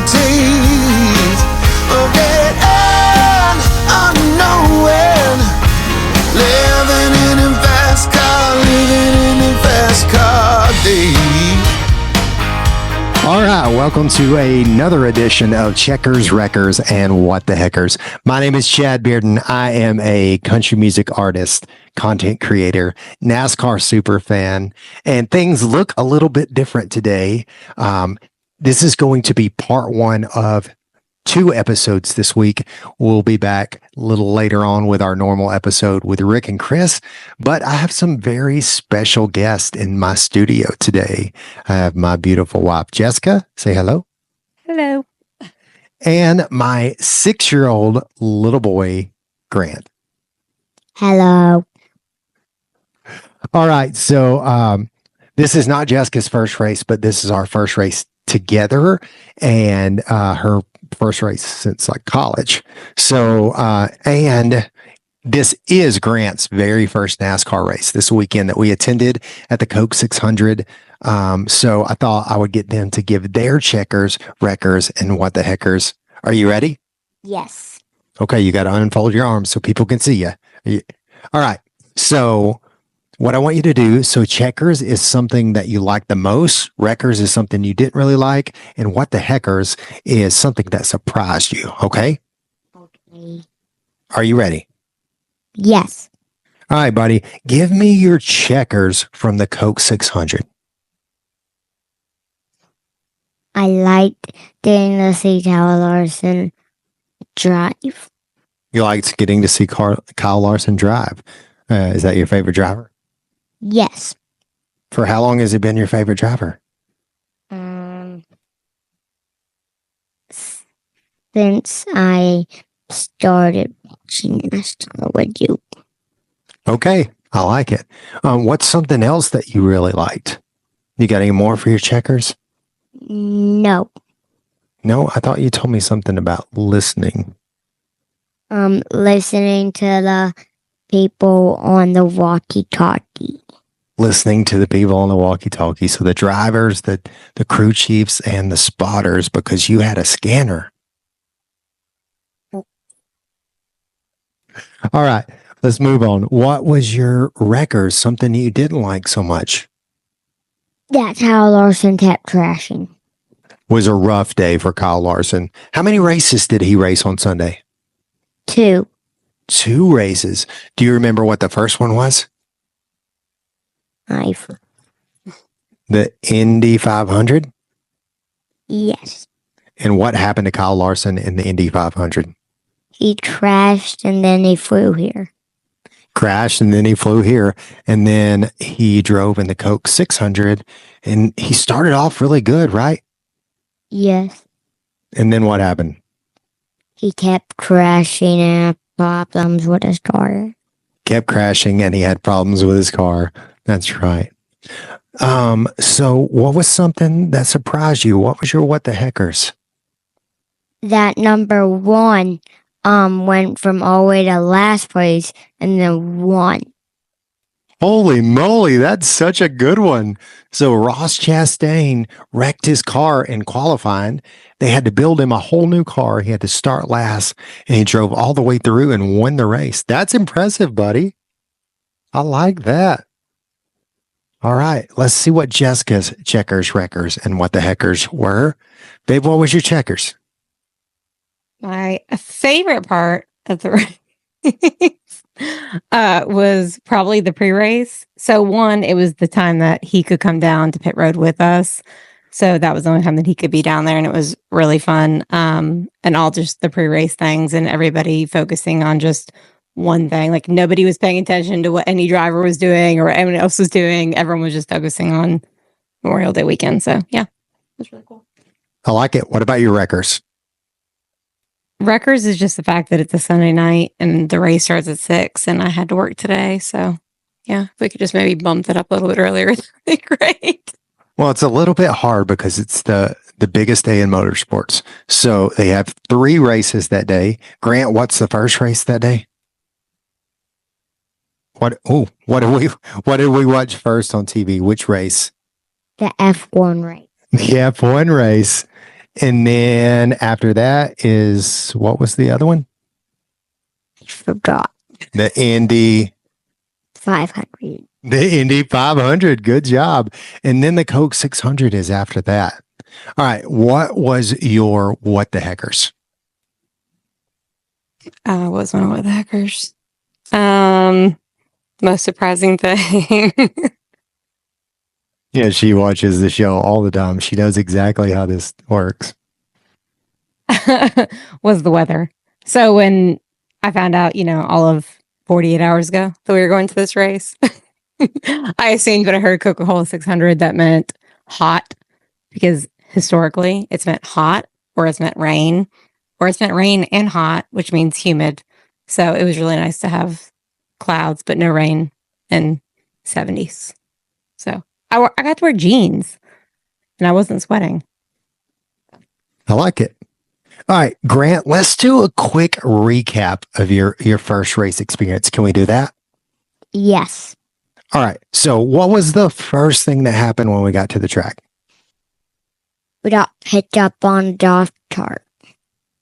teeth of dead end unknowing. Living in a fast car, living in a fast car days. All right, welcome to another edition of Checkers, Wreckers, and What the Heckers. My name is Chad Bearden. I am a country music artist, content creator, NASCAR super fan, and things look a little bit different today. This is going to be part one of 2 episodes this week. We'll be back a little later on with our normal episode with Rick and Chris, but I have some very special guests in my studio today. I have my beautiful wife, Jessica. Say hello. Hello. And my 6-year-old little boy, Grant. Hello. All right. So this is not Jessica's first race, but this is our first race together, and her first race since like college. So, and this is Grant's very first NASCAR race this weekend that we attended at the Coke 600. So I thought I would get them to give their checkers, wreckers, and what the heckers. Are you ready? Yes. Okay. You got to unfold your arms so people can see you. All right. So what I want you to do, so checkers is something that you like the most, wreckers is something you didn't really like, and what the heckers is something that surprised you, okay? Okay. Are you ready? Yes. All right, buddy. Give me your checkers from the Coke 600. I liked getting to see Kyle Larson drive. You liked getting to see Kyle Larson drive. Is that your favorite driver? Yes. For how long has he been your favorite driver? Since I started watching NASCAR with you. Okay, I like it. What's something else that you really liked? You got any more for your checkers? No. No, I thought you told me something about listening. Listening to the people on the walkie-talkie. Listening to the people on the walkie-talkie. So the drivers, the crew chiefs, and the spotters, because you had a scanner. All right, let's move on. What was your wreckers? Something you didn't like so much? That's how Larson kept crashing. Was a rough day for Kyle Larson. How many races did he race on Sunday? 2. 2 races. Do you remember what the first one was? The Indy 500? Yes. And what happened to Kyle Larson in the Indy 500? He crashed and then he flew here. Crashed and then he flew here. And then he drove in the Coke 600 and he started off really good, right? Yes. And then what happened? He kept crashing and had problems with his car. Kept crashing and he had problems with his car. That's right. So what was something that surprised you? What was your what the heckers? That number 1 went from all the way to last place and then won. Holy moly, that's such a good one. So Ross Chastain wrecked his car in qualifying. They had to build him a whole new car. He had to start last, and he drove all the way through and won the race. That's impressive, buddy. I like that. All right, let's see what Jessica's checkers, wreckers, and what the heckers were. Babe, what was your checkers? My favorite part of the race was probably the pre-race. So one, it was the time that he could come down to pit road with us. So that was the only time that he could be down there, and it was really fun. And all just the pre-race things and everybody focusing on just one thing. Like nobody was paying attention to what any driver was doing or anyone else was doing. Everyone was just focusing on Memorial Day weekend. So yeah, it was really cool. I like it. What about your wreckers? Wreckers is just the fact that it's a Sunday night and the race starts at 6 and I had to work today. So yeah, if we could just maybe bump it up a little bit earlier, that'd be great. Well, it's a little bit hard because it's the biggest day in motorsports. So they have 3 races that day. Grant, what's the first race that day? What did we watch first on TV? Which race? The F1 race. The F1 race. And then after that is, what was the other one? Forgot. The Indy 500. The Indy 500. Good job. And then the Coke 600 is after that. All right. What was your what the heckers? Was one of the hackers. Most surprising thing. Yeah, she watches the show all the time. She knows exactly how this works. Was the weather. So when I found out, all of 48 hours ago that we were going to this race, I assumed when I heard Coca-Cola 600 that meant hot, because historically it's meant hot, or it's meant rain, or it's meant rain and hot, which means humid. So it was really nice to have clouds but no rain and 70s. So I got to wear jeans and I wasn't sweating. I like it. All right, Grant, let's do a quick recap of your first race experience. Can we do that? Yes. All right. So what was the first thing that happened when we got to the track? We got picked up on a golf cart.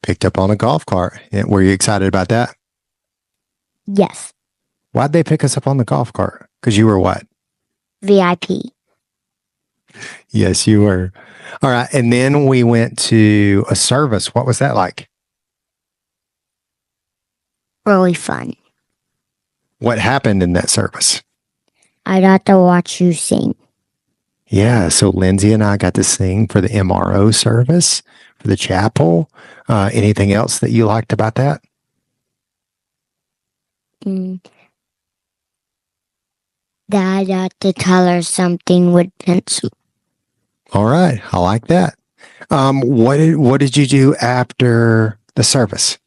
Picked up on a golf cart. Were you excited about that? Yes. Why'd they pick us up on the golf cart? Because you were what? VIP. Yes, you were. All right. And then we went to a service. What was that like? Really fun. What happened in that service? I got to watch you sing. Yeah. So Lindsay and I got to sing for the MRO service, for the chapel. Anything else that you liked about that? That I got to color something with pencil. All right. I like that. What did you do after the service?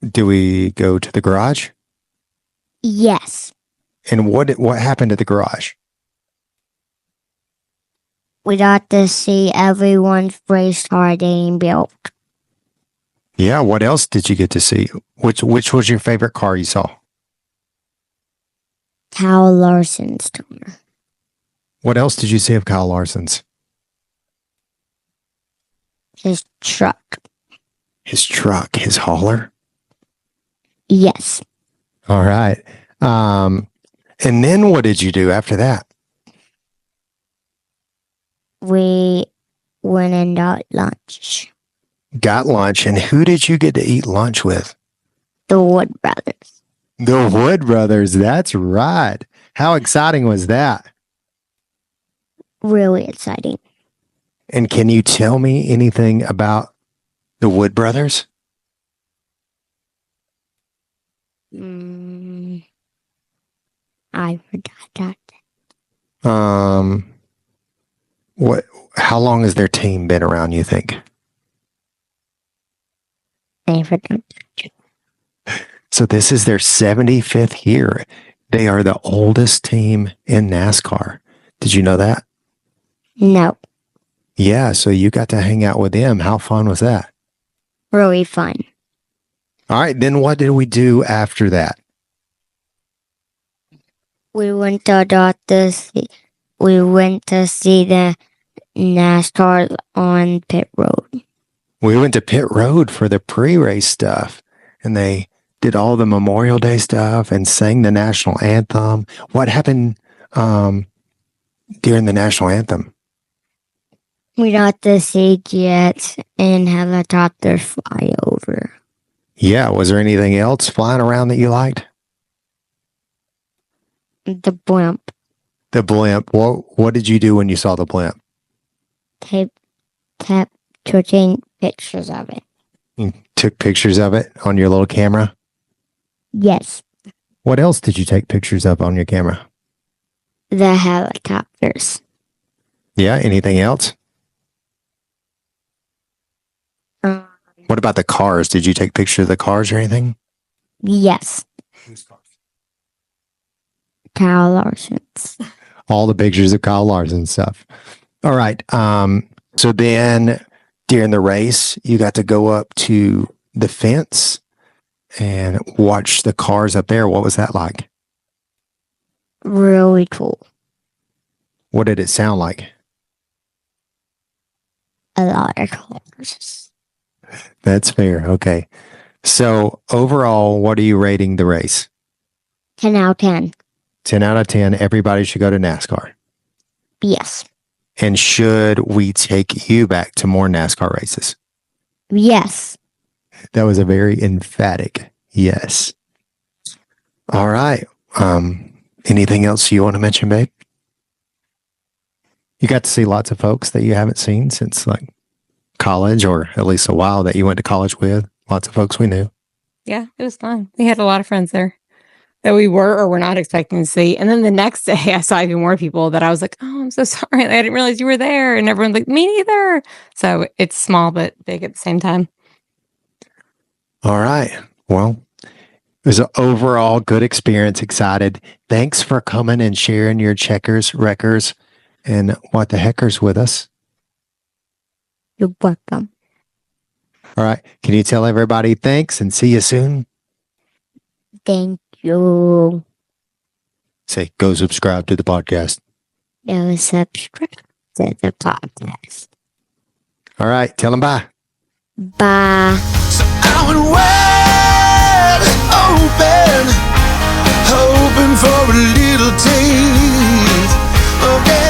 Do we go to the garage? Yes. And what happened at the garage? We got to see everyone's race car getting built. Yeah. What else did you get to see? Which was your favorite car you saw? Kyle Larson's car. What else did you see of Kyle Larson's? His truck. His truck, his hauler. Yes. All right. And then what did you do after that? We went and got lunch. Got lunch. And who did you get to eat lunch with? The Wood Brothers. The Wood Brothers. That's right. How exciting was that? Really exciting. And can you tell me anything about the Wood Brothers? I forgot that. How long has their team been around, you think? I forgot. So this is their 75th year. They are the oldest team in NASCAR. Did you know that? No. Yeah, so you got to hang out with them. How fun was that? Really fun. All right, then what did we do after that? We went to see the NASCAR on pit road. We went to pit road for the pre-race stuff, and they did all the Memorial Day stuff and sang the national anthem. What happened during the national anthem? We got to see jets and helicopters fly over. Yeah, was there anything else flying around that you liked? The blimp. The blimp. What did you do when you saw the blimp? Kept taking pictures of it. You took pictures of it on your little camera? Yes. What else did you take pictures of on your camera? The helicopters. Yeah, anything else? Um, What about the cars? Did you take pictures of the cars or anything? yes. Whose cars? Kyle Larson's. All the pictures of Kyle Larson stuff. All right. So then during the race, you got to go up to the fence and watch the cars up there. What was that like? Really cool. What did it sound like? A lot of cars. That's fair. Okay. So overall, what are you rating the race? 10 out of 10. 10 out of 10. Everybody should go to NASCAR. Yes. And should we take you back to more NASCAR races? Yes. That was a very emphatic yes. All right. Anything else you want to mention, babe? You got to see lots of folks that you haven't seen since like college, or at least a while that you went to college with. Lots of folks we knew. Yeah, it was fun. We had a lot of friends there that we were or were not expecting to see. And then the next day, I saw even more people that I was like, oh, I'm so sorry. I didn't realize you were there. And everyone's like, me neither. So it's small but big at the same time. All right. Well, it was an overall good experience. Excited. Thanks for coming and sharing your checkers, wreckers, and what the heckers with us. You're welcome. All right. Can you tell everybody thanks and see you soon? Thank you. Say, go subscribe to the podcast. Go subscribe to the podcast. All right. Tell them bye. Bye. So I went wide open, hoping for a little taste. Okay.